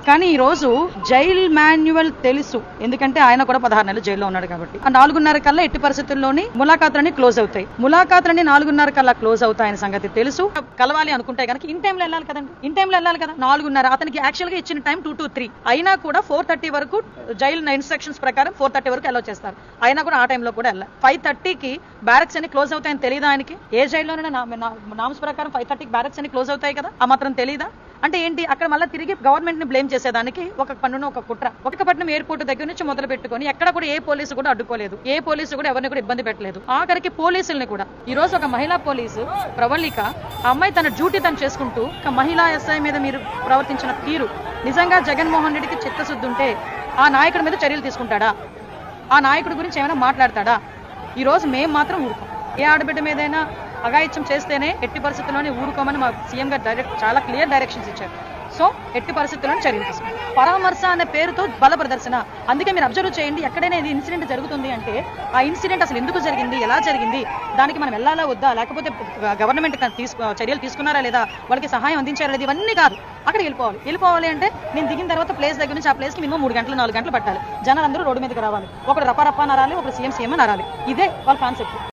కానీ ఈ రోజు జైల్ మాన్యువల్ తెలుసు, ఎందుకంటే ఆయన కూడా 16 నెలలు జైల్లో ఉన్నాడు కాబట్టి. ఆ 4:30 కల్లా ఎట్టి పరిస్థితుల్లోని ములాఖాతులన్నీ క్లోజ్ అవుతాయి. ములాఖాతులన్నీ 4:30 కల్లా క్లోజ్ అవుతాయని సంగతి తెలుసు. కలవాలి అనుకుంటే కనుక ఇన్ టైంలో వెళ్ళాలి కదండి, ఇన్ టైంలో వెళ్ళాలి కదా. 4:30 అతనికి యాక్చువల్ గా ఇచ్చిన టైం 2 to 3 అయినా కూడా 4:30 వరకు జైల్ ఇన్స్ట్రక్షన్స్ ప్రకారం 4:30 వరకు అలౌ చేస్తారు. అయినా కూడా ఆ టైంలో కూడా వెళ్ళాలి. 5:30కి బ్యారక్స్ అన్ని క్లోజ్ అవుతాయని తెలియదా ఆయనకి? ఏ జైల్లోనైనా నామ్స్ ప్రకారం 5:30కి బ్యారక్స్ అన్ని క్లోజ్ అవుతాయి కదా, ఆ మాత్రం తెలియదా? అంటే ఏంటి, అక్కడ మళ్ళీ తిరిగి గవర్నమెంట్ ని బ్లేమ్ చేసేదానికి ఒక పన్నును ఒక కుట్ర. విశాఖపట్నం ఎయిర్పోర్ట్ దగ్గర నుంచి మొదలు పెట్టుకొని ఎక్కడ కూడా ఏ పోలీసు కూడా అడ్డుకోలేదు, ఏ పోలీసు కూడా ఎవరిని కూడా ఇబ్బంది పెట్టలేదు. ఆఖరికి పోలీసుల్ని కూడా ఈ రోజు ఒక మహిళా పోలీసు ప్రవళిక, ఆ అమ్మాయి తన డ్యూటీ తను చేసుకుంటూ ఒక మహిళా ఎస్ఐ మీద మీరు ప్రవర్తించిన తీరు నిజంగా జగన్మోహన్ రెడ్డికి చిత్తశుద్ధి ఉంటే ఆ నాయకుడి మీద చర్యలు తీసుకుంటాడా? ఆ నాయకుడి గురించి ఏమైనా మాట్లాడతాడా? ఈ రోజు మేము మాత్రం ఊరుకోం. ఏ ఆడబిడ్డ మీదైనా అఘాయిత్యం చేస్తేనే ఎట్టి పరిస్థితుల్లోనే ఊరుకోమని మా సీఎం గారు చాలా క్లియర్ డైరెక్షన్స్ ఇచ్చారు. సో ఎట్టి పరిస్థితుల్లోనే చర్యలు తీసుకుంటాం. పరామర్శ అనే పేరుతో బల ప్రదర్శన. అందుకే మీరు అబ్జర్వ్ చేయండి, ఎక్కడైనా ఇది ఇన్సిడెంట్ జరుగుతుంది అంటే ఆ ఇన్సిడెంట్ అసలు ఎందుకు జరిగింది, ఎలా జరిగింది, దానికి మనం వెళ్ళాలా వద్దా, లేకపోతే గవర్నమెంట్ చర్యలు తీసుకున్నారా లేదా, వాళ్ళకి సహాయం అందించారా లేదా, ఇవన్నీ కాదు. అక్కడికి వెళ్ళిపోవాలి అంటే నేను దిగిన తర్వాత ప్లేస్ దగ్గర నుంచి ఆ ప్లేస్ కి మినిమం 3 గంటలు 4 గంటలు పట్టాలి. జనాలు అందరూ రోడ్డు మీదకి రావాలి, ఒకడు రప్ప నరాలి, ఒకడు సీఎం అని నరాలి. ఇదే వాళ్ళ కాన్సెప్ట్.